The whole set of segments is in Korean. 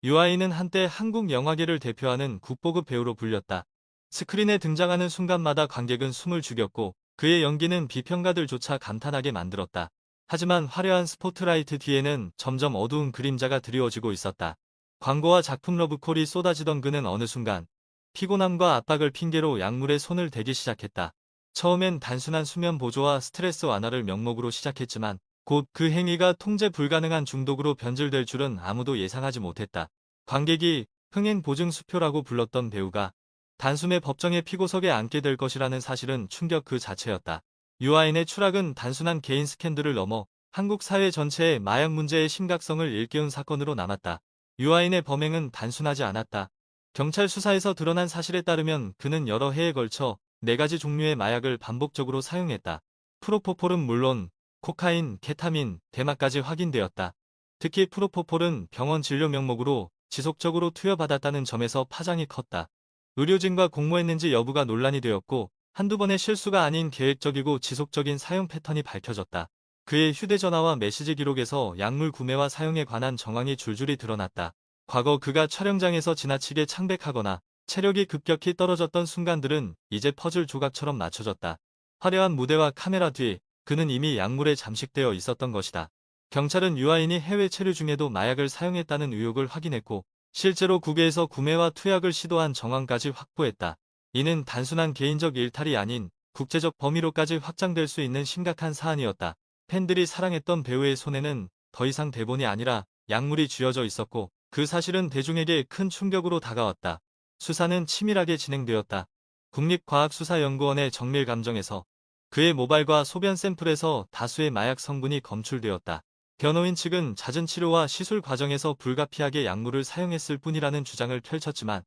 유아인은 한때 한국 영화계를 대표하는 국보급 배우로 불렸다. 스크린에 등장하는 순간마다 관객은 숨을 죽였고 그의 연기는 비평가들조차 감탄하게 만들었다. 하지만 화려한 스포트라이트 뒤에는 점점 어두운 그림자가 드리워지고 있었다. 광고와 작품 러브콜이 쏟아지던 그는 어느 순간 피곤함과 압박을 핑계로 약물에 손을 대기 시작했다. 처음엔 단순한 수면 보조와 스트레스 완화를 명목으로 시작했지만 곧 그 행위가 통제 불가능한 중독으로 변질될 줄은 아무도 예상하지 못했다. 관객이 흥행 보증 수표라고 불렀던 배우가 단숨에 법정의 피고석에 앉게 될 것이라는 사실은 충격 그 자체였다. 유아인의 추락은 단순한 개인 스캔들을 넘어 한국 사회 전체의 마약 문제의 심각성을 일깨운 사건으로 남았다. 유아인의 범행은 단순하지 않았다. 경찰 수사에서 드러난 사실에 따르면 그는 여러 해에 걸쳐 4가지 종류의 마약을 반복적으로 사용했다. 프로포폴은 물론 코카인, 케타민, 대마까지 확인되었다. 특히 프로포폴은 병원 진료 명목으로 지속적으로 투여받았다는 점에서 파장이 컸다. 의료진과 공모했는지 여부가 논란이 되었고 한두 번의 실수가 아닌 계획적이고 지속적인 사용 패턴이 밝혀졌다. 그의 휴대전화와 메시지 기록에서 약물 구매와 사용에 관한 정황이 줄줄이 드러났다. 과거 그가 촬영장에서 지나치게 창백하거나 체력이 급격히 떨어졌던 순간들은 이제 퍼즐 조각처럼 맞춰졌다. 화려한 무대와 카메라 뒤 그는 이미 약물에 잠식되어 있었던 것이다. 경찰은 유아인이 해외 체류 중에도 마약을 사용했다는 의혹을 확인했고 실제로 국외에서 구매와 투약을 시도한 정황까지 확보했다. 이는 단순한 개인적 일탈이 아닌 국제적 범위로까지 확장될 수 있는 심각한 사안이었다. 팬들이 사랑했던 배우의 손에는 더 이상 대본이 아니라 약물이 쥐어져 있었고 그 사실은 대중에게 큰 충격으로 다가왔다. 수사는 치밀하게 진행되었다. 국립과학수사연구원의 정밀 감정에서 그의 모발과 소변 샘플에서 다수의 마약 성분이 검출되었다. 변호인 측은 잦은 치료와 시술 과정에서 불가피하게 약물을 사용했을 뿐이라는 주장을 펼쳤지만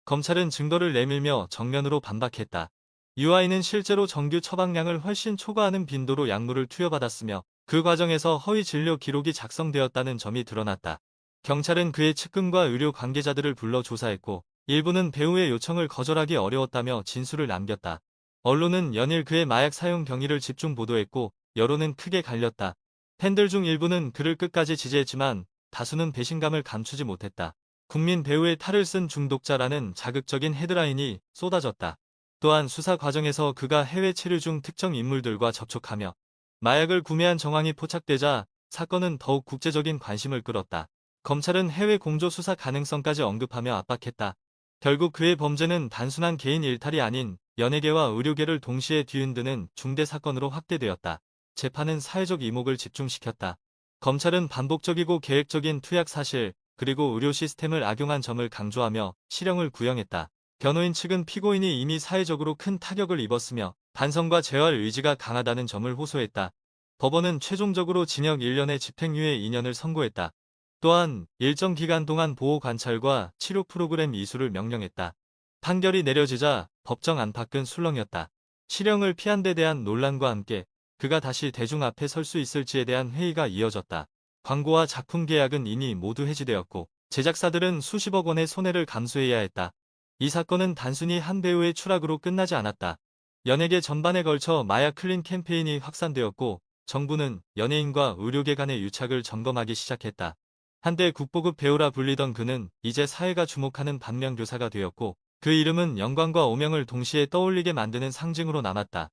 검찰은 증거를 내밀며 정면으로 반박했다. 유아인은 실제로 정규 처방량을 훨씬 초과하는 빈도로 약물을 투여받았으며 그 과정에서 허위 진료 기록이 작성되었다는 점이 드러났다. 경찰은 그의 측근과 의료 관계자들을 불러 조사했고 일부는 배우의 요청을 거절하기 어려웠다며 진술을 남겼다. 언론은 연일 그의 마약 사용 경위를 집중 보도했고 여론은 크게 갈렸다. 팬들 중 일부는 그를 끝까지 지지했지만 다수는 배신감을 감추지 못했다. 국민 배우의 탈을 쓴 중독자라는 자극적인 헤드라인이 쏟아졌다. 또한 수사 과정에서 그가 해외 체류 중 특정 인물들과 접촉하며 마약을 구매한 정황이 포착되자 사건은 더욱 국제적인 관심을 끌었다. 검찰은 해외 공조 수사 가능성까지 언급하며 압박했다. 결국 그의 범죄는 단순한 개인 일탈이 아닌 연예계와 의료계를 동시에 뒤흔드는 중대 사건으로 확대되었다. 재판은 사회적 이목을 집중시켰다. 검찰은 반복적이고 계획적인 투약 사실, 그리고 의료 시스템을 악용한 점을 강조하며 실형을 구형했다. 변호인 측은 피고인이 이미 사회적으로 큰 타격을 입었으며 반성과 재활 의지가 강하다는 점을 호소했다. 법원은 최종적으로 징역 1년의 집행유예 2년을 선고했다. 또한 일정 기간 동안 보호 관찰과 치료 프로그램 이수를 명령했다. 판결이 내려지자 법정 안팎은 술렁였다. 실형을 피한 데 대한 논란과 함께 그가 다시 대중 앞에 설 수 있을지에 대한 회의가 이어졌다. 광고와 작품 계약은 이미 모두 해지되었고 제작사들은 수십억 원의 손해를 감수해야 했다. 이 사건은 단순히 한 배우의 추락으로 끝나지 않았다. 연예계 전반에 걸쳐 마약 클린 캠페인이 확산되었고 정부는 연예인과 의료계 간의 유착을 점검하기 시작했다. 한때 국보급 배우라 불리던 그는 이제 사회가 주목하는 반면교사가 되었고 그 이름은 영광과 오명을 동시에 떠올리게 만드는 상징으로 남았다.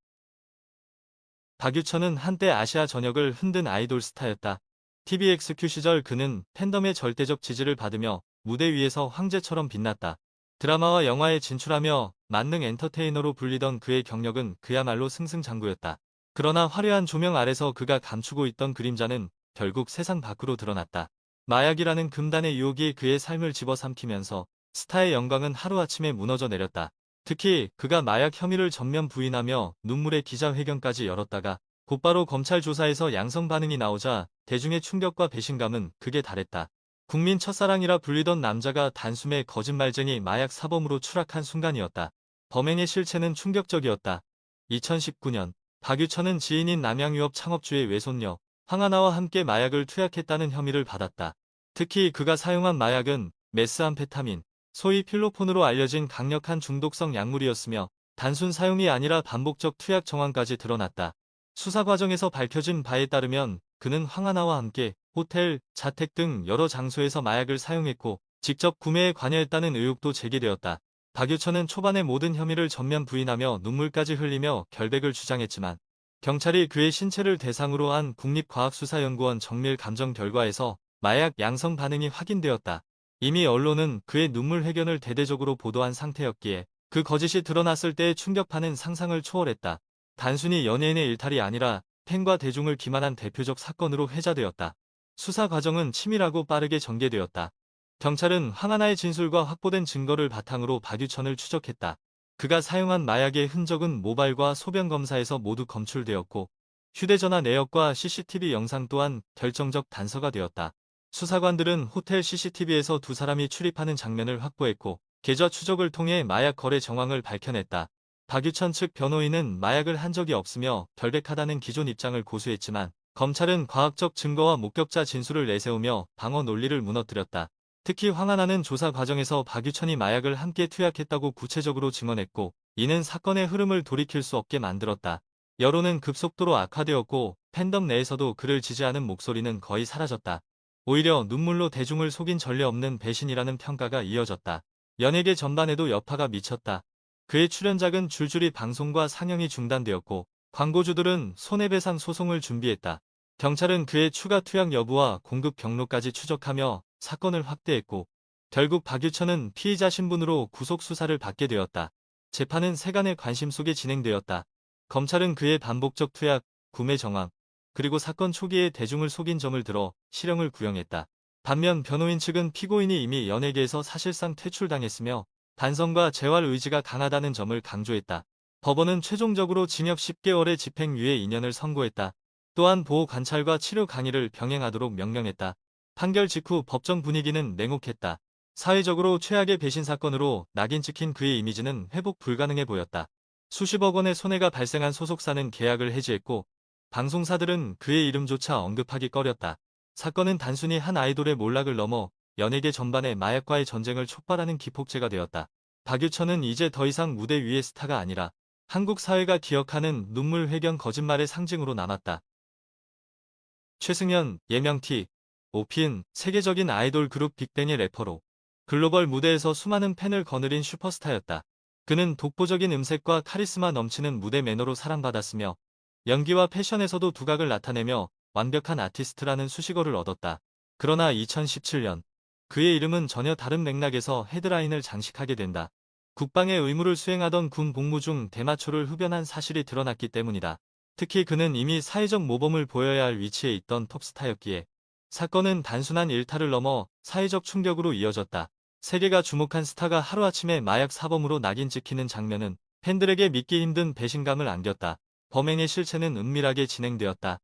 박유천은 한때 아시아 전역을 흔든 아이돌 스타였다. TVXQ 시절 그는 팬덤의 절대적 지지를 받으며 무대 위에서 황제처럼 빛났다. 드라마와 영화에 진출하며 만능 엔터테이너로 불리던 그의 경력은 그야말로 승승장구였다. 그러나 화려한 조명 아래서 그가 감추고 있던 그림자는 결국 세상 밖으로 드러났다. 마약이라는 금단의 유혹이 그의 삶을 집어삼키면서 스타의 영광은 하루아침에 무너져 내렸다. 특히 그가 마약 혐의를 전면 부인하며 눈물의 기자회견까지 열었다가 곧바로 검찰 조사에서 양성 반응이 나오자 대중의 충격과 배신감은 극에 달했다. 국민 첫사랑이라 불리던 남자가 단숨에 거짓말쟁이 마약 사범으로 추락한 순간이었다. 범행의 실체는 충격적이었다. 2019년 박유천은 지인인 남양유업 창업주의 외손녀 황하나와 함께 마약을 투약했다는 혐의를 받았다. 특히 그가 사용한 마약은 메스암페타민, 소위 필로폰으로 알려진 강력한 중독성 약물이었으며 단순 사용이 아니라 반복적 투약 정황까지 드러났다. 수사 과정에서 밝혀진 바에 따르면 그는 황하나와 함께 호텔, 자택 등 여러 장소에서 마약을 사용했고 직접 구매에 관여했다는 의혹도 제기되었다. 박유천은 초반에 모든 혐의를 전면 부인하며 눈물까지 흘리며 결백을 주장했지만 경찰이 그의 신체를 대상으로 한 국립과학수사연구원 정밀 감정 결과에서 마약 양성 반응이 확인되었다. 이미 언론은 그의 눈물 회견을 대대적으로 보도한 상태였기에 그 거짓이 드러났을 때의 충격파는 상상을 초월했다. 단순히 연예인의 일탈이 아니라 팬과 대중을 기만한 대표적 사건으로 회자되었다. 수사 과정은 치밀하고 빠르게 전개되었다. 경찰은 황하나의 진술과 확보된 증거를 바탕으로 박유천을 추적했다. 그가 사용한 마약의 흔적은 모발과 소변 검사에서 모두 검출되었고 휴대전화 내역과 CCTV 영상 또한 결정적 단서가 되었다. 수사관들은 호텔 CCTV에서 두 사람이 출입하는 장면을 확보했고 계좌 추적을 통해 마약 거래 정황을 밝혀냈다. 박유천 측 변호인은 마약을 한 적이 없으며 결백하다는 기존 입장을 고수했지만 검찰은 과학적 증거와 목격자 진술을 내세우며 방어 논리를 무너뜨렸다. 특히 황하나는 조사 과정에서 박유천이 마약을 함께 투약했다고 구체적으로 증언했고 이는 사건의 흐름을 돌이킬 수 없게 만들었다. 여론은 급속도로 악화되었고 팬덤 내에서도 그를 지지하는 목소리는 거의 사라졌다. 오히려 눈물로 대중을 속인 전례 없는 배신이라는 평가가 이어졌다. 연예계 전반에도 여파가 미쳤다. 그의 출연작은 줄줄이 방송과 상영이 중단되었고 광고주들은 손해배상 소송을 준비했다. 경찰은 그의 추가 투약 여부와 공급 경로까지 추적하며 사건을 확대했고 결국 박유천은 피의자 신분으로 구속 수사를 받게 되었다. 재판은 세간의 관심 속에 진행되었다. 검찰은 그의 반복적 투약, 구매 정황, 그리고 사건 초기에 대중을 속인 점을 들어 실형을 구형했다. 반면 변호인 측은 피고인이 이미 연예계에서 사실상 퇴출당했으며 반성과 재활 의지가 강하다는 점을 강조했다. 법원은 최종적으로 징역 10개월의 집행유예 2년을 선고했다. 또한 보호 관찰과 치료 강의를 병행하도록 명령했다. 판결 직후 법정 분위기는 냉혹했다. 사회적으로 최악의 배신 사건으로 낙인 찍힌 그의 이미지는 회복 불가능해 보였다. 수십억 원의 손해가 발생한 소속사는 계약을 해지했고 방송사들은 그의 이름조차 언급하기 꺼렸다. 사건은 단순히 한 아이돌의 몰락을 넘어 연예계 전반의 마약과의 전쟁을 촉발하는 기폭제가 되었다. 박유천은 이제 더 이상 무대 위의 스타가 아니라 한국 사회가 기억하는 눈물 회견 거짓말의 상징으로 남았다. 최승연, 예명 T. 오피은 세계적인 아이돌 그룹 빅뱅의 래퍼로 글로벌 무대에서 수많은 팬을 거느린 슈퍼스타였다. 그는 독보적인 음색과 카리스마 넘치는 무대 매너로 사랑받았으며 연기와 패션에서도 두각을 나타내며 완벽한 아티스트라는 수식어를 얻었다. 그러나 2017년 그의 이름은 전혀 다른 맥락에서 헤드라인을 장식하게 된다. 국방의 의무를 수행하던 군 복무 중 대마초를 흡연한 사실이 드러났기 때문이다. 특히 그는 이미 사회적 모범을 보여야 할 위치에 있던 톱스타였기에 사건은 단순한 일탈을 넘어 사회적 충격으로 이어졌다. 세계가 주목한 스타가 하루아침에 마약 사범으로 낙인 찍히는 장면은 팬들에게 믿기 힘든 배신감을 안겼다. 범행의 실체는 은밀하게 진행되었다.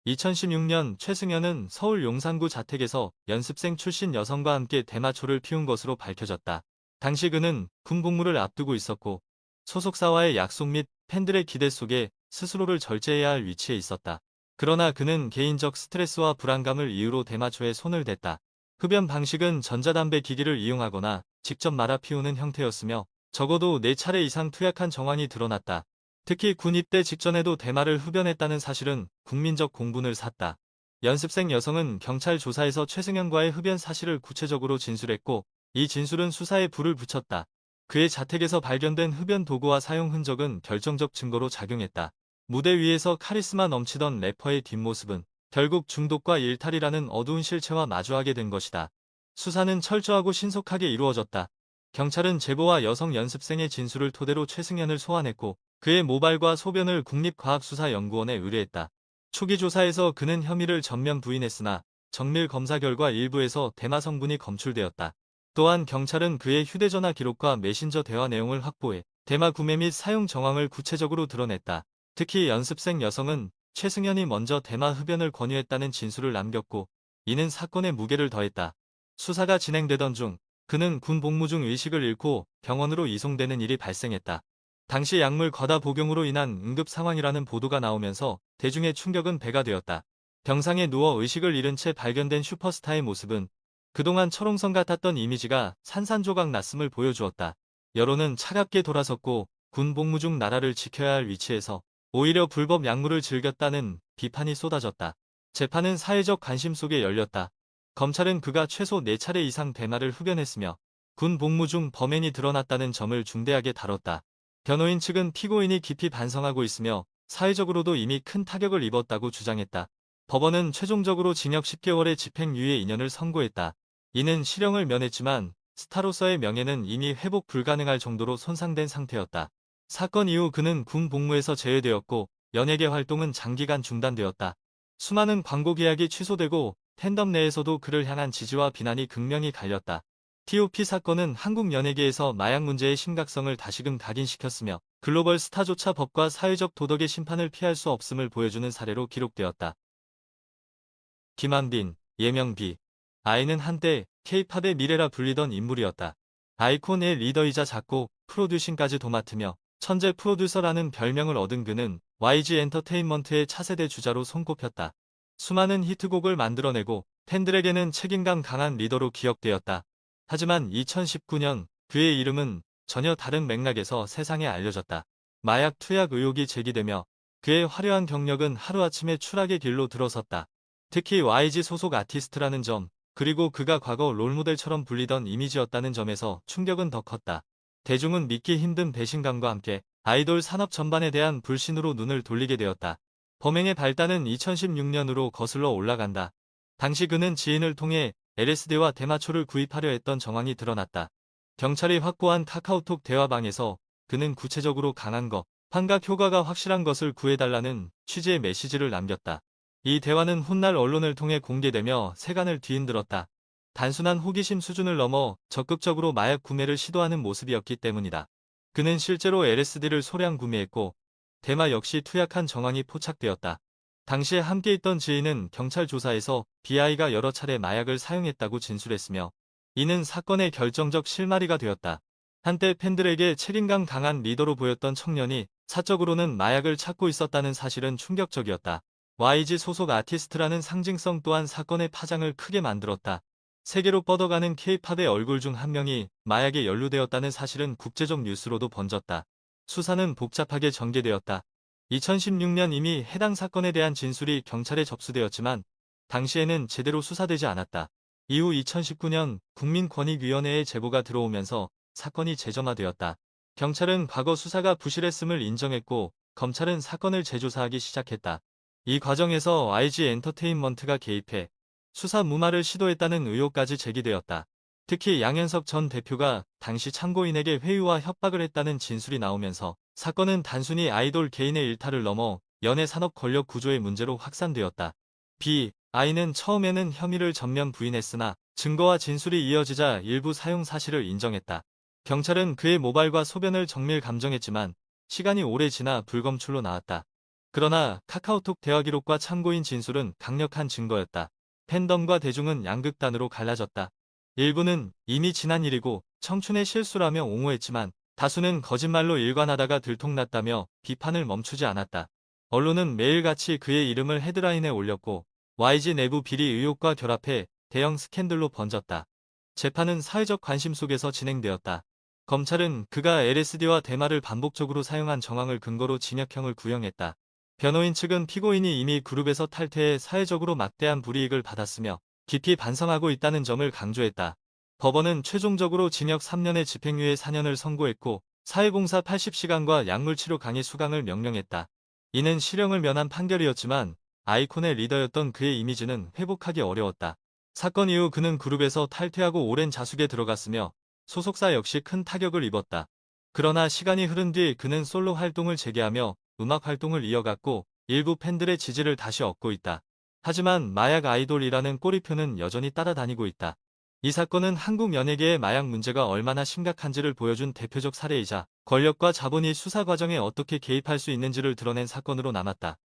2016년 최승연은 서울 용산구 자택에서 연습생 출신 여성과 함께 대마초를 피운 것으로 밝혀졌다. 당시 그는 군 복무를 앞두고 있었고 소속사와의 약속 및 팬들의 기대 속에 스스로를 절제해야 할 위치에 있었다. 그러나 그는 개인적 스트레스와 불안감을 이유로 대마초에 손을 댔다. 흡연 방식은 전자담배 기기를 이용하거나 직접 말아 피우는 형태였으며 적어도 4차례 이상 투약한 정황이 드러났다. 특히 군 입대 직전에도 대마를 흡연했다는 사실은 국민적 공분을 샀다. 연습생 여성은 경찰 조사에서 최승연과의 흡연 사실을 구체적으로 진술했고 이 진술은 수사에 불을 붙였다. 그의 자택에서 발견된 흡연 도구와 사용 흔적은 결정적 증거로 작용했다. 무대 위에서 카리스마 넘치던 래퍼의 뒷모습은 결국 중독과 일탈이라는 어두운 실체와 마주하게 된 것이다. 수사는 철저하고 신속하게 이루어졌다. 경찰은 제보와 여성 연습생의 진술을 토대로 최승연을 소환했고 그의 모발과 소변을 국립과학수사연구원에 의뢰했다. 초기 조사에서 그는 혐의를 전면 부인했으나 정밀 검사 결과 일부에서 대마 성분이 검출되었다. 또한 경찰은 그의 휴대전화 기록과 메신저 대화 내용을 확보해 대마 구매 및 사용 정황을 구체적으로 드러냈다. 특히 연습생 여성은 최승연이 먼저 대마 흡연을 권유했다는 진술을 남겼고 이는 사건에 무게를 더했다. 수사가 진행되던 중 그는 군 복무 중 의식을 잃고 병원으로 이송되는 일이 발생했다. 당시 약물 과다 복용으로 인한 응급 상황이라는 보도가 나오면서 대중의 충격은 배가 되었다. 병상에 누워 의식을 잃은 채 발견된 슈퍼스타의 모습은 그동안 철옹성 같았던 이미지가 산산조각 났음을 보여주었다. 여론은 차갑게 돌아섰고 군 복무 중 나라를 지켜야 할 위치에서 오히려 불법 약물을 즐겼다는 비판이 쏟아졌다. 재판은 사회적 관심 속에 열렸다. 검찰은 그가 최소 4차례 이상 대마를 흡연했으며 군 복무 중 범행이 드러났다는 점을 중대하게 다뤘다. 변호인 측은 피고인이 깊이 반성하고 있으며 사회적으로도 이미 큰 타격을 입었다고 주장했다. 법원은 최종적으로 징역 10개월의 집행유예 2년을 선고했다. 이는 실형을 면했지만 스타로서의 명예는 이미 회복 불가능할 정도로 손상된 상태였다. 사건 이후 그는 군 복무에서 제외되었고 연예계 활동은 장기간 중단되었다. 수많은 광고 계약이 취소되고 팬덤 내에서도 그를 향한 지지와 비난이 극명히 갈렸다. TOP 사건은 한국 연예계에서 마약 문제의 심각성을 다시금 각인시켰으며 글로벌 스타조차 법과 사회적 도덕의 심판을 피할 수 없음을 보여주는 사례로 기록되었다. 김한빈, 예명비. 아이는 한때 K-팝의 미래라 불리던 인물이었다. 아이콘의 리더이자 작곡, 프로듀싱까지도 맡으며 천재 프로듀서라는 별명을 얻은 그는 YG 엔터테인먼트의 차세대 주자로 손꼽혔다. 수많은 히트곡을 만들어내고 팬들에게는 책임감 강한 리더로 기억되었다. 하지만 2019년 그의 이름은 전혀 다른 맥락에서 세상에 알려졌다. 마약 투약 의혹이 제기되며 그의 화려한 경력은 하루아침에 추락의 길로 들어섰다. 특히 YG 소속 아티스트라는 점, 그리고 그가 과거 롤모델처럼 불리던 이미지였다는 점에서 충격은 더 컸다. 대중은 믿기 힘든 배신감과 함께 아이돌 산업 전반에 대한 불신으로 눈을 돌리게 되었다. 범행의 발단은 2016년으로 거슬러 올라간다. 당시 그는 지인을 통해 LSD와 대마초를 구입하려 했던 정황이 드러났다. 경찰이 확보한 카카오톡 대화방에서 그는 구체적으로 강한 것, 환각 효과가 확실한 것을 구해달라는 취지의 메시지를 남겼다. 이 대화는 훗날 언론을 통해 공개되며 세간을 뒤흔들었다. 단순한 호기심 수준을 넘어 적극적으로 마약 구매를 시도하는 모습이었기 때문이다. 그는 실제로 LSD를 소량 구매했고 대마 역시 투약한 정황이 포착되었다. 당시에 함께 있던 지인은 경찰 조사에서 BI가 여러 차례 마약을 사용했다고 진술했으며 이는 사건의 결정적 실마리가 되었다. 한때 팬들에게 책임감 강한 리더로 보였던 청년이 사적으로는 마약을 찾고 있었다는 사실은 충격적이었다. YG 소속 아티스트라는 상징성 또한 사건의 파장을 크게 만들었다. 세계로 뻗어가는 K-팝의 얼굴 중 한 명이 마약에 연루되었다는 사실은 국제적 뉴스로도 번졌다. 수사는 복잡하게 전개되었다. 2016년 이미 해당 사건에 대한 진술이 경찰에 접수되었지만 당시에는 제대로 수사되지 않았다. 이후 2019년 국민권익위원회에 제보가 들어오면서 사건이 재점화되었다. 경찰은 과거 수사가 부실했음을 인정했고 검찰은 사건을 재조사하기 시작했다. 이 과정에서 YG 엔터테인먼트가 개입해 수사 무마를 시도했다는 의혹까지 제기되었다. 특히 양현석 전 대표가 당시 참고인에게 회유와 협박을 했다는 진술이 나오면서 사건은 단순히 아이돌 개인의 일탈을 넘어 연예 산업 권력 구조의 문제로 확산되었다. I는 처음에는 혐의를 전면 부인했으나 증거와 진술이 이어지자 일부 사용 사실을 인정했다. 경찰은 그의 모발과 소변을 정밀 감정했지만 시간이 오래 지나 불검출로 나왔다. 그러나 카카오톡 대화 기록과 참고인 진술은 강력한 증거였다. 팬덤과 대중은 양극단으로 갈라졌다. 일부는 이미 지난 일이고 청춘의 실수라며 옹호했지만 다수는 거짓말로 일관하다가 들통났다며 비판을 멈추지 않았다. 언론은 매일같이 그의 이름을 헤드라인에 올렸고 YG 내부 비리 의혹과 결합해 대형 스캔들로 번졌다. 재판은 사회적 관심 속에서 진행되었다. 검찰은 그가 LSD와 대마를 반복적으로 사용한 정황을 근거로 징역형을 구형했다. 변호인 측은 피고인이 이미 그룹에서 탈퇴해 사회적으로 막대한 불이익을 받았으며 깊이 반성하고 있다는 점을 강조했다. 법원은 최종적으로 징역 3년에 집행유예 4년을 선고했고 사회봉사 80시간과 약물치료 강의 수강을 명령했다. 이는 실형을 면한 판결이었지만 아이콘의 리더였던 그의 이미지는 회복하기 어려웠다. 사건 이후 그는 그룹에서 탈퇴하고 오랜 자숙에 들어갔으며 소속사 역시 큰 타격을 입었다. 그러나 시간이 흐른 뒤 그는 솔로 활동을 재개하며 음악 활동을 이어갔고 일부 팬들의 지지를 다시 얻고 있다. 하지만 마약 아이돌이라는 꼬리표는 여전히 따라다니고 있다. 이 사건은 한국 연예계의 마약 문제가 얼마나 심각한지를 보여준 대표적 사례이자 권력과 자본이 수사 과정에 어떻게 개입할 수 있는지를 드러낸 사건으로 남았다.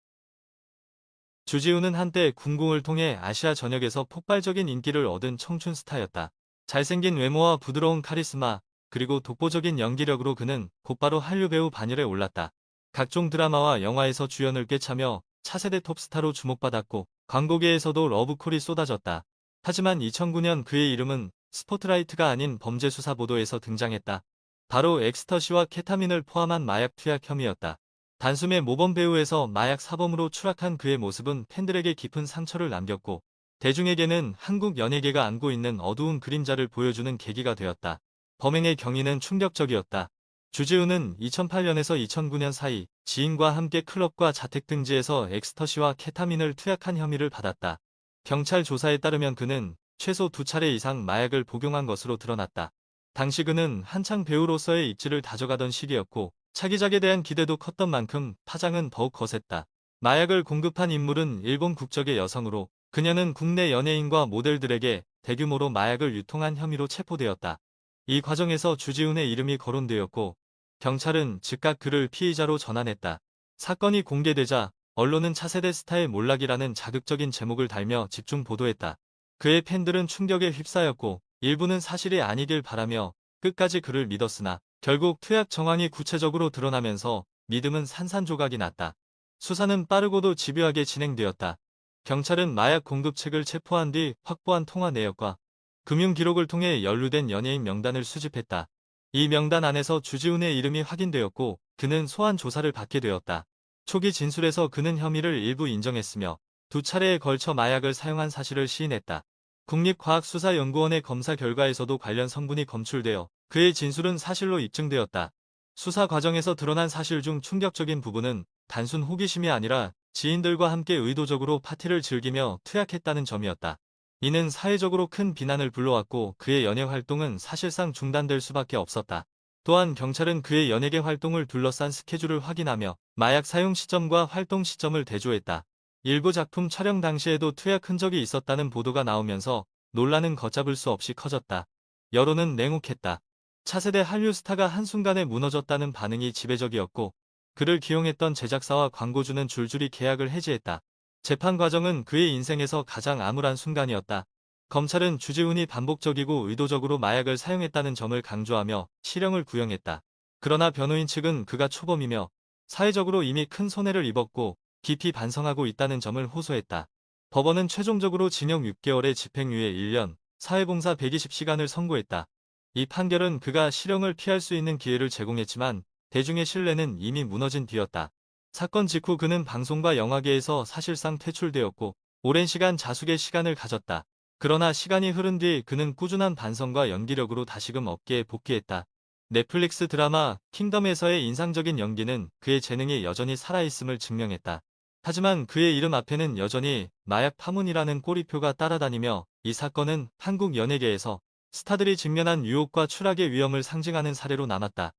주지훈은 한때 군궁을 통해 아시아 전역에서 폭발적인 인기를 얻은 청춘 스타였다. 잘생긴 외모와 부드러운 카리스마, 그리고 독보적인 연기력으로 그는 곧바로 한류 배우 반열에 올랐다. 각종 드라마와 영화에서 주연을 꿰차며 차세대 톱스타로 주목받았고 광고계에서도 러브콜이 쏟아졌다. 하지만 2009년 그의 이름은 스포트라이트가 아닌 범죄 수사 보도에서 등장했다. 바로 엑스터시와 케타민을 포함한 마약 투약 혐의였다. 단숨에 모범 배우에서 마약 사범으로 추락한 그의 모습은 팬들에게 깊은 상처를 남겼고 대중에게는 한국 연예계가 안고 있는 어두운 그림자를 보여주는 계기가 되었다. 범행의 경위는 충격적이었다. 주지훈은 2008년에서 2009년 사이 지인과 함께 클럽과 자택 등지에서 엑스터시와 케타민을 투약한 혐의를 받았다. 경찰 조사에 따르면 그는 최소 2차례 이상 마약을 복용한 것으로 드러났다. 당시 그는 한창 배우로서의 입지를 다져가던 시기였고 차기작에 대한 기대도 컸던 만큼 파장은 더욱 거셌다. 마약을 공급한 인물은 일본 국적의 여성으로 그녀는 국내 연예인과 모델들에게 대규모로 마약을 유통한 혐의로 체포되었다. 이 과정에서 주지훈의 이름이 거론되었고 경찰은 즉각 그를 피의자로 전환했다. 사건이 공개되자 언론은 차세대 스타의 몰락이라는 자극적인 제목을 달며 집중 보도했다. 그의 팬들은 충격에 휩싸였고 일부는 사실이 아니길 바라며 끝까지 그를 믿었으나 결국 투약 정황이 구체적으로 드러나면서 믿음은 산산조각이 났다. 수사는 빠르고도 집요하게 진행되었다. 경찰은 마약 공급책을 체포한 뒤 확보한 통화 내역과 금융 기록을 통해 연루된 연예인 명단을 수집했다. 이 명단 안에서 주지훈의 이름이 확인되었고 그는 소환 조사를 받게 되었다. 초기 진술에서 그는 혐의를 일부 인정했으며 2차례에 걸쳐 마약을 사용한 사실을 시인했다. 국립과학수사연구원의 검사 결과에서도 관련 성분이 검출되어 그의 진술은 사실로 입증되었다. 수사 과정에서 드러난 사실 중 충격적인 부분은 단순 호기심이 아니라 지인들과 함께 의도적으로 파티를 즐기며 투약했다는 점이었다. 이는 사회적으로 큰 비난을 불러왔고 그의 연예 활동은 사실상 중단될 수밖에 없었다. 또한 경찰은 그의 연예계 활동을 둘러싼 스케줄을 확인하며 마약 사용 시점과 활동 시점을 대조했다. 일부 작품 촬영 당시에도 투약 흔적이 있었다는 보도가 나오면서 논란은 걷잡을 수 없이 커졌다. 여론은 냉혹했다. 차세대 한류 스타가 한순간에 무너졌다는 반응이 지배적이었고 그를 기용했던 제작사와 광고주는 줄줄이 계약을 해지했다. 재판 과정은 그의 인생에서 가장 암울한 순간이었다. 검찰은 주지훈이 반복적이고 의도적으로 마약을 사용했다는 점을 강조하며 실형을 구형했다. 그러나 변호인 측은 그가 초범이며 사회적으로 이미 큰 손해를 입었고 깊이 반성하고 있다는 점을 호소했다. 법원은 최종적으로 징역 6개월에 집행유예 1년, 사회봉사 120시간을 선고했다. 이 판결은 그가 실형을 피할 수 있는 기회를 제공했지만 대중의 신뢰는 이미 무너진 뒤였다. 사건 직후 그는 방송과 영화계에서 사실상 퇴출되었고 오랜 시간 자숙의 시간을 가졌다. 그러나 시간이 흐른 뒤 그는 꾸준한 반성과 연기력으로 다시금 업계에 복귀했다. 넷플릭스 드라마 킹덤에서의 인상적인 연기는 그의 재능이 여전히 살아있음을 증명했다. 하지만 그의 이름 앞에는 여전히 마약 파문이라는 꼬리표가 따라다니며 이 사건은 한국 연예계에서 스타들이 직면한 유혹과 추락의 위험을 상징하는 사례로 남았다.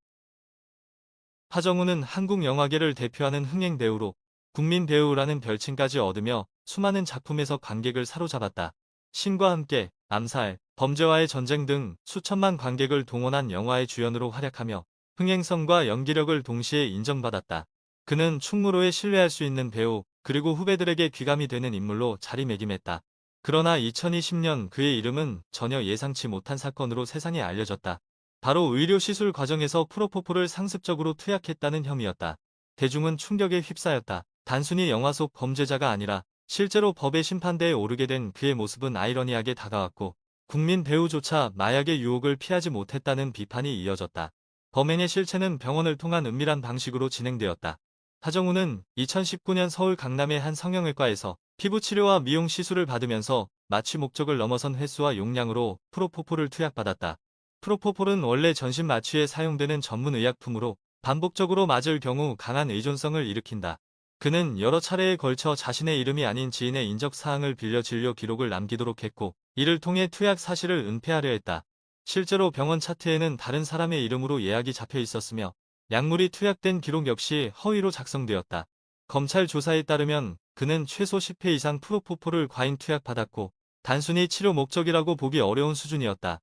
하정우는 한국 영화계를 대표하는 흥행 배우로 국민 배우라는 별칭까지 얻으며 수많은 작품에서 관객을 사로잡았다. 신과 함께, 암살, 범죄와의 전쟁 등 수천만 관객을 동원한 영화의 주연으로 활약하며 흥행성과 연기력을 동시에 인정받았다. 그는 충무로에 신뢰할 수 있는 배우, 그리고 후배들에게 귀감이 되는 인물로 자리매김했다. 그러나 2020년 그의 이름은 전혀 예상치 못한 사건으로 세상에 알려졌다. 바로 의료시술 과정에서 프로포폴을 상습적으로 투약했다는 혐의였다. 대중은 충격에 휩싸였다. 단순히 영화 속 범죄자가 아니라 실제로 법의 심판대에 오르게 된 그의 모습은 아이러니하게 다가왔고 국민 배우조차 마약의 유혹을 피하지 못했다는 비판이 이어졌다. 범행의 실체는 병원을 통한 은밀한 방식으로 진행되었다. 하정우는 2019년 서울 강남의 한 성형외과에서 피부치료와 미용 시술을 받으면서 마취 목적을 넘어선 횟수와 용량으로 프로포폴을 투약받았다. 프로포폴은 원래 전신 마취에 사용되는 전문 의약품으로 반복적으로 맞을 경우 강한 의존성을 일으킨다. 그는 여러 차례에 걸쳐 자신의 이름이 아닌 지인의 인적사항을 빌려 진료 기록을 남기도록 했고 이를 통해 투약 사실을 은폐하려 했다. 실제로 병원 차트에는 다른 사람의 이름으로 예약이 잡혀 있었으며 약물이 투약된 기록 역시 허위로 작성되었다. 검찰 조사에 따르면 그는 최소 10회 이상 프로포폴을 과잉 투약받았고 단순히 치료 목적이라고 보기 어려운 수준이었다.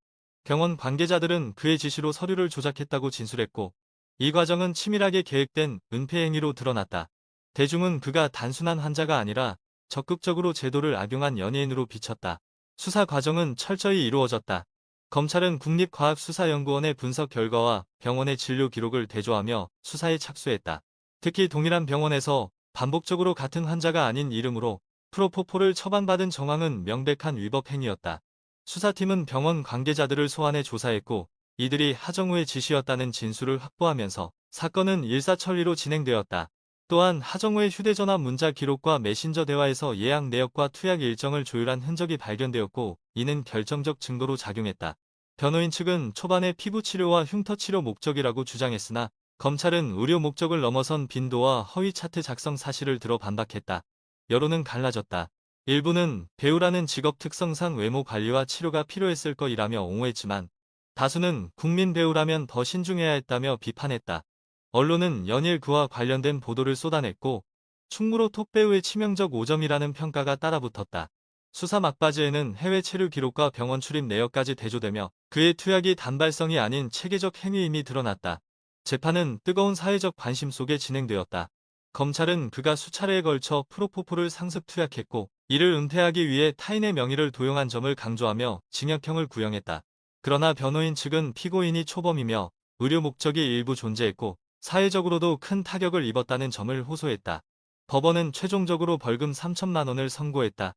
병원 관계자들은 그의 지시로 서류를 조작했다고 진술했고 이 과정은 치밀하게 계획된 은폐 행위로 드러났다. 대중은 그가 단순한 환자가 아니라 적극적으로 제도를 악용한 연예인으로 비쳤다. 수사 과정은 철저히 이루어졌다. 검찰은 국립과학수사연구원의 분석 결과와 병원의 진료 기록을 대조하며 수사에 착수했다. 특히 동일한 병원에서 반복적으로 같은 환자가 아닌 이름으로 프로포폴을 처방받은 정황은 명백한 위법 행위였다. 수사팀은 병원 관계자들을 소환해 조사했고 이들이 하정우의 지시였다는 진술을 확보하면서 사건은 일사천리로 진행되었다. 또한 하정우의 휴대전화 문자 기록과 메신저 대화에서 예약 내역과 투약 일정을 조율한 흔적이 발견되었고 이는 결정적 증거로 작용했다. 변호인 측은 초반에 피부 치료와 흉터 치료 목적이라고 주장했으나 검찰은 의료 목적을 넘어선 빈도와 허위 차트 작성 사실을 들어 반박했다. 여론은 갈라졌다. 일부는 배우라는 직업 특성상 외모 관리와 치료가 필요했을 것이라며 옹호했지만 다수는 국민 배우라면 더 신중해야 했다며 비판했다. 언론은 연일 그와 관련된 보도를 쏟아냈고 충무로 톱배우의 치명적 오점이라는 평가가 따라붙었다. 수사 막바지에는 해외 체류 기록과 병원 출입 내역까지 대조되며 그의 투약이 단발성이 아닌 체계적 행위임이 드러났다. 재판은 뜨거운 사회적 관심 속에 진행되었다. 검찰은 그가 수차례에 걸쳐 프로포폴을 상습 투약했고 이를 은폐하기 위해 타인의 명의를 도용한 점을 강조하며 징역형을 구형했다. 그러나 변호인 측은 피고인이 초범이며 의료 목적이 일부 존재했고 사회적으로도 큰 타격을 입었다는 점을 호소했다. 법원은 최종적으로 벌금 3천만 원을 선고했다.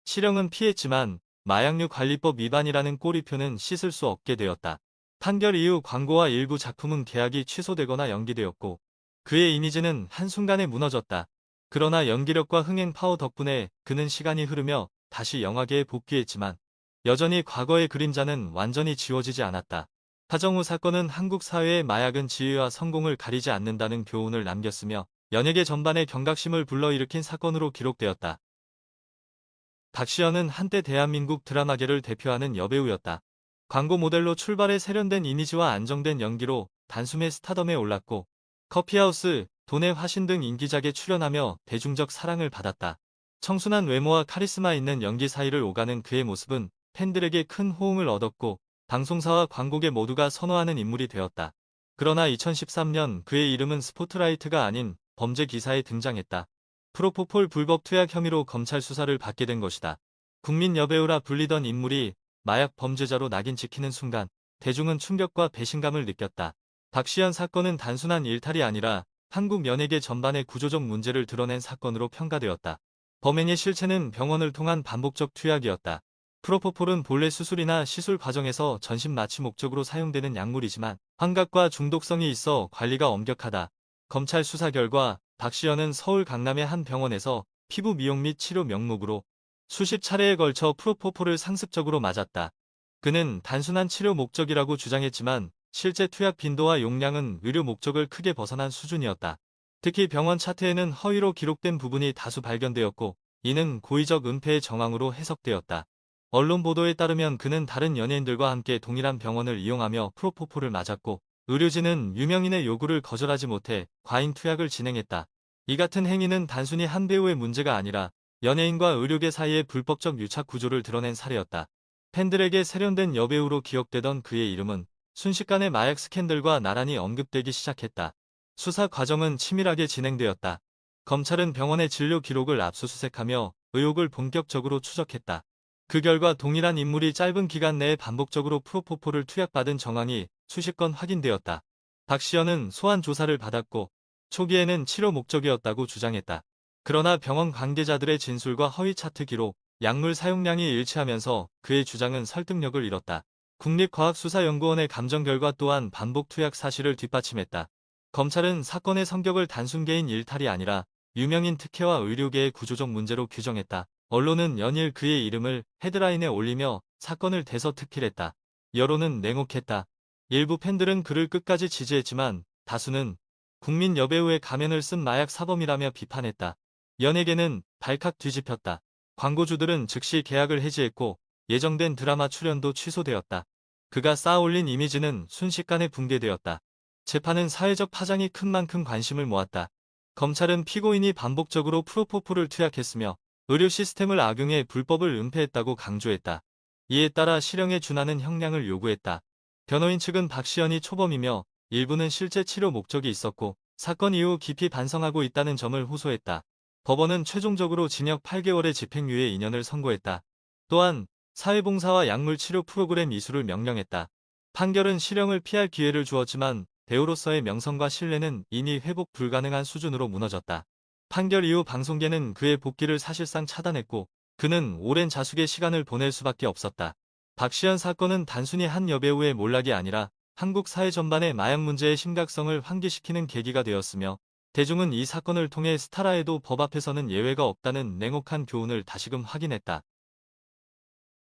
실형은 피했지만 마약류 관리법 위반이라는 꼬리표는 씻을 수 없게 되었다. 판결 이후 광고와 일부 작품은 계약이 취소되거나 연기되었고 그의 이미지는 한순간에 무너졌다. 그러나 연기력과 흥행 파워 덕분에 그는 시간이 흐르며 다시 영화계에 복귀했지만 여전히 과거의 그림자는 완전히 지워지지 않았다. 하정우 사건은 한국 사회의 마약은 지위와 성공을 가리지 않는다는 교훈을 남겼으며 연예계 전반에 경각심을 불러일으킨 사건으로 기록되었다. 박시연은 한때 대한민국 드라마계를 대표하는 여배우였다. 광고 모델로 출발해 세련된 이미지와 안정된 연기로 단숨에 스타덤에 올랐고 커피하우스, 돈의 화신 등 인기작에 출연하며 대중적 사랑을 받았다. 청순한 외모와 카리스마 있는 연기 사이를 오가는 그의 모습은 팬들에게 큰 호응을 얻었고 방송사와 광고계 모두가 선호하는 인물이 되었다. 그러나 2013년 그의 이름은 스포트라이트가 아닌 범죄 기사에 등장했다. 프로포폴 불법 투약 혐의로 검찰 수사를 받게 된 것이다. 국민 여배우라 불리던 인물이 마약 범죄자로 낙인 찍히는 순간 대중은 충격과 배신감을 느꼈다. 박시연 사건은 단순한 일탈이 아니라 한국 연예계 전반의 구조적 문제를 드러낸 사건으로 평가되었다. 범행의 실체는 병원을 통한 반복적 투약이었다. 프로포폴은 본래 수술이나 시술 과정에서 전신 마취 목적으로 사용되는 약물이지만 환각과 중독성이 있어 관리가 엄격하다. 검찰 수사 결과 박시연은 서울 강남의 한 병원에서 피부 미용 및 치료 명목으로 수십 차례에 걸쳐 프로포폴을 상습적으로 맞았다. 그는 단순한 치료 목적이라고 주장했지만 실제 투약 빈도와 용량은 의료 목적을 크게 벗어난 수준이었다. 특히 병원 차트에는 허위로 기록된 부분이 다수 발견되었고 이는 고의적 은폐의 정황으로 해석되었다. 언론 보도에 따르면 그는 다른 연예인들과 함께 동일한 병원을 이용하며 프로포폴을 맞았고 의료진은 유명인의 요구를 거절하지 못해 과잉 투약을 진행했다. 이 같은 행위는 단순히 한 배우의 문제가 아니라 연예인과 의료계 사이의 불법적 유착 구조를 드러낸 사례였다. 팬들에게 세련된 여배우로 기억되던 그의 이름은 순식간에 마약 스캔들과 나란히 언급되기 시작했다. 수사 과정은 치밀하게 진행되었다. 검찰은 병원의 진료 기록을 압수수색하며 의혹을 본격적으로 추적했다. 그 결과 동일한 인물이 짧은 기간 내에 반복적으로 프로포폴을 투약받은 정황이 수십 건 확인되었다. 박시연은 소환 조사를 받았고 초기에는 치료 목적이었다고 주장했다. 그러나 병원 관계자들의 진술과 허위 차트 기록, 약물 사용량이 일치하면서 그의 주장은 설득력을 잃었다. 국립과학수사연구원의 감정 결과 또한 반복 투약 사실을 뒷받침했다. 검찰은 사건의 성격을 단순 개인 일탈이 아니라 유명인 특혜와 의료계의 구조적 문제로 규정했다. 언론은 연일 그의 이름을 헤드라인에 올리며 사건을 대서특필했다. 여론은 냉혹했다. 일부 팬들은 그를 끝까지 지지했지만 다수는 국민 여배우의 가면을 쓴 마약 사범이라며 비판했다. 연예계는 발칵 뒤집혔다. 광고주들은 즉시 계약을 해지했고 예정된 드라마 출연도 취소되었다. 그가 쌓아올린 이미지는 순식간에 붕괴되었다. 재판은 사회적 파장이 큰 만큼 관심을 모았다. 검찰은 피고인이 반복적으로 프로포폴을 투약했으며 의료 시스템을 악용해 불법을 은폐했다고 강조했다. 이에 따라 실형에 준하는 형량을 요구했다. 변호인 측은 박시연이 초범이며 일부는 실제 치료 목적이 있었고 사건 이후 깊이 반성하고 있다는 점을 호소했다. 법원은 최종적으로 징역 8개월의 집행유예 2년을 선고했다. 또한 사회봉사와 약물치료 프로그램 이수를 명령했다. 판결은 실형을 피할 기회를 주었지만 배우로서의 명성과 신뢰는 이미 회복 불가능한 수준으로 무너졌다. 판결 이후 방송계는 그의 복귀를 사실상 차단했고 그는 오랜 자숙의 시간을 보낼 수밖에 없었다. 박시연 사건은 단순히 한 여배우의 몰락이 아니라 한국 사회 전반의 마약 문제의 심각성을 환기시키는 계기가 되었으며 대중은 이 사건을 통해 스타라에도 법 앞에서는 예외가 없다는 냉혹한 교훈을 다시금 확인했다.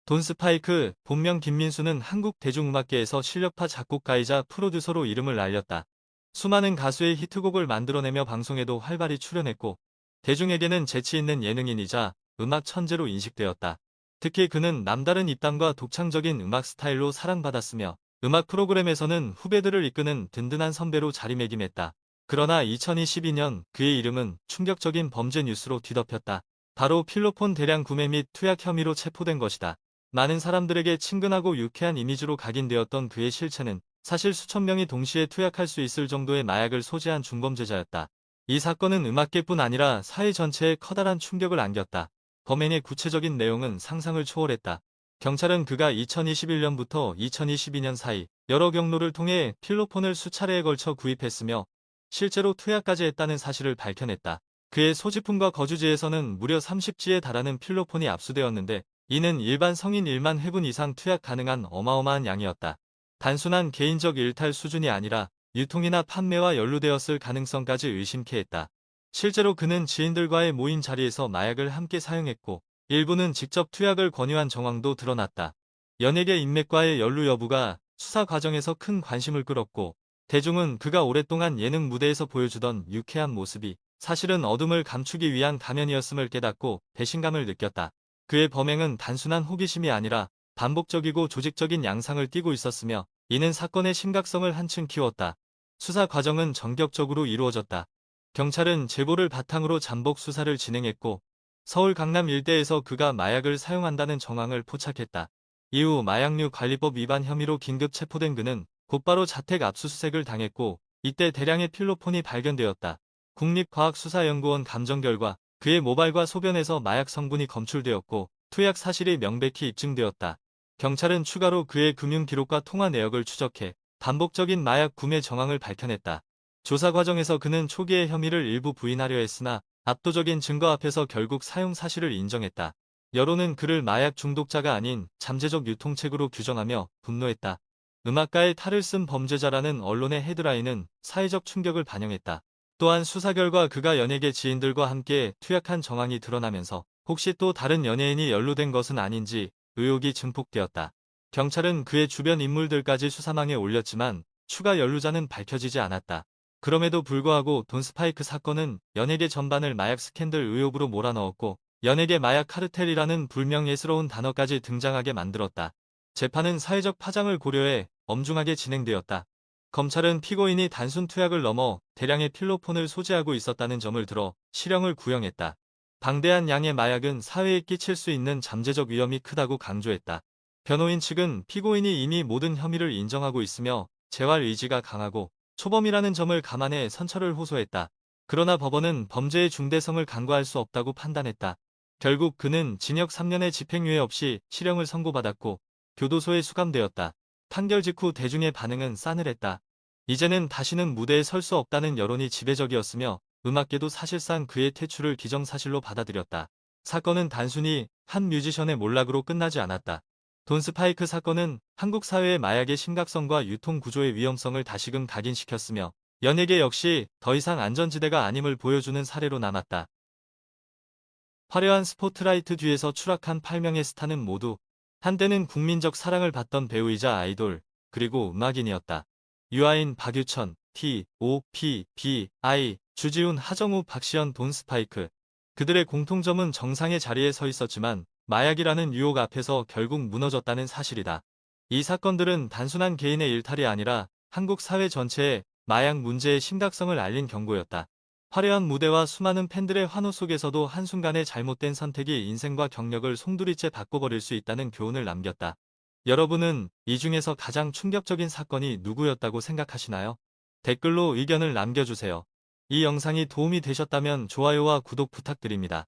돈 스파이크, 본명 김민수는 한국 대중음악계에서 실력파 작곡가이자 프로듀서로 이름을 알렸다. 수많은 가수의 히트곡을 만들어내며 방송에도 활발히 출연했고 대중에게는 재치 있는 예능인이자 음악 천재로 인식되었다. 특히 그는 남다른 입담과 독창적인 음악 스타일로 사랑받았으며 음악 프로그램에서는 후배들을 이끄는 든든한 선배로 자리매김했다. 그러나 2022년 그의 이름은 충격적인 범죄 뉴스로 뒤덮였다. 바로 필로폰 대량 구매 및 투약 혐의로 체포된 것이다. 많은 사람들에게 친근하고 유쾌한 이미지로 각인되었던 그의 실체는 사실 수천 명이 동시에 투약할 수 있을 정도의 마약을 소지한 중범죄자였다. 이 사건은 음악계뿐 아니라 사회 전체에 커다란 충격을 안겼다. 범행의 구체적인 내용은 상상을 초월했다. 경찰은 그가 2021년부터 2022년 사이 여러 경로를 통해 필로폰을 수차례에 걸쳐 구입했으며 실제로 투약까지 했다는 사실을 밝혀냈다. 그의 소지품과 거주지에서는 무려 30지에 달하는 필로폰이 압수되었는데 이는 일반 성인 1만 회분 이상 투약 가능한 어마어마한 양이었다. 단순한 개인적 일탈 수준이 아니라 유통이나 판매와 연루되었을 가능성까지 의심케 했다. 실제로 그는 지인들과의 모임 자리에서 마약을 함께 사용했고 일부는 직접 투약을 권유한 정황도 드러났다. 연예계 인맥과의 연루 여부가 수사 과정에서 큰 관심을 끌었고 대중은 그가 오랫동안 예능 무대에서 보여주던 유쾌한 모습이 사실은 어둠을 감추기 위한 가면이었음을 깨닫고 배신감을 느꼈다. 그의 범행은 단순한 호기심이 아니라 반복적이고 조직적인 양상을 띠고 있었으며 이는 사건의 심각성을 한층 키웠다. 수사 과정은 전격적으로 이루어졌다. 경찰은 제보를 바탕으로 잠복 수사를 진행했고 서울 강남 일대에서 그가 마약을 사용한다는 정황을 포착했다. 이후 마약류 관리법 위반 혐의로 긴급 체포된 그는 곧바로 자택 압수수색을 당했고 이때 대량의 필로폰이 발견되었다. 국립과학수사연구원 감정 결과 그의 모발과 소변에서 마약 성분이 검출되었고 투약 사실이 명백히 입증되었다. 경찰은 추가로 그의 금융 기록과 통화 내역을 추적해 반복적인 마약 구매 정황을 밝혀냈다. 조사 과정에서 그는 초기에 혐의를 일부 부인하려 했으나 압도적인 증거 앞에서 결국 사용 사실을 인정했다. 여론은 그를 마약 중독자가 아닌 잠재적 유통책으로 규정하며 분노했다. 음악가의 탈을 쓴 범죄자라는 언론의 헤드라인은 사회적 충격을 반영했다. 또한 수사 결과 그가 연예계 지인들과 함께 투약한 정황이 드러나면서 혹시 또 다른 연예인이 연루된 것은 아닌지 의혹이 증폭되었다. 경찰은 그의 주변 인물들까지 수사망에 올렸지만 추가 연루자는 밝혀지지 않았다. 그럼에도 불구하고 돈 스파이크 사건은 연예계 전반을 마약 스캔들 의혹으로 몰아넣었고 연예계 마약 카르텔이라는 불명예스러운 단어까지 등장하게 만들었다. 재판은 사회적 파장을 고려해 엄중하게 진행되었다. 검찰은 피고인이 단순 투약을 넘어 대량의 필로폰을 소지하고 있었다는 점을 들어 실형을 구형했다. 방대한 양의 마약은 사회에 끼칠 수 있는 잠재적 위험이 크다고 강조했다. 변호인 측은 피고인이 이미 모든 혐의를 인정하고 있으며 재활 의지가 강하고 초범이라는 점을 감안해 선처를 호소했다. 그러나 법원은 범죄의 중대성을 간과할 수 없다고 판단했다. 결국 그는 징역 3년의 집행유예 없이 실형을 선고받았고 교도소에 수감되었다. 판결 직후 대중의 반응은 싸늘했다. 이제는 다시는 무대에 설 수 없다는 여론이 지배적이었으며 음악계도 사실상 그의 퇴출을 기정사실로 받아들였다. 사건은 단순히 한 뮤지션의 몰락으로 끝나지 않았다. 돈 스파이크 사건은 한국 사회의 마약의 심각성과 유통 구조의 위험성을 다시금 각인시켰으며 연예계 역시 더 이상 안전지대가 아님을 보여주는 사례로 남았다. 화려한 스포트라이트 뒤에서 추락한 8명의 스타는 모두 한때는 국민적 사랑을 받던 배우이자 아이돌, 그리고 음악인이었다. 유아인, 박유천, T.O.P.B.I, 주지훈, 하정우, 박시연, 돈 스파이크. 그들의 공통점은 정상의 자리에 서 있었지만 마약이라는 유혹 앞에서 결국 무너졌다는 사실이다. 이 사건들은 단순한 개인의 일탈이 아니라 한국 사회 전체에 마약 문제의 심각성을 알린 경고였다. 화려한 무대와 수많은 팬들의 환호 속에서도 한순간의 잘못된 선택이 인생과 경력을 송두리째 바꿔버릴 수 있다는 교훈을 남겼다. 여러분은 이 중에서 가장 충격적인 사건이 누구였다고 생각하시나요? 댓글로 의견을 남겨주세요. 이 영상이 도움이 되셨다면 좋아요와 구독 부탁드립니다.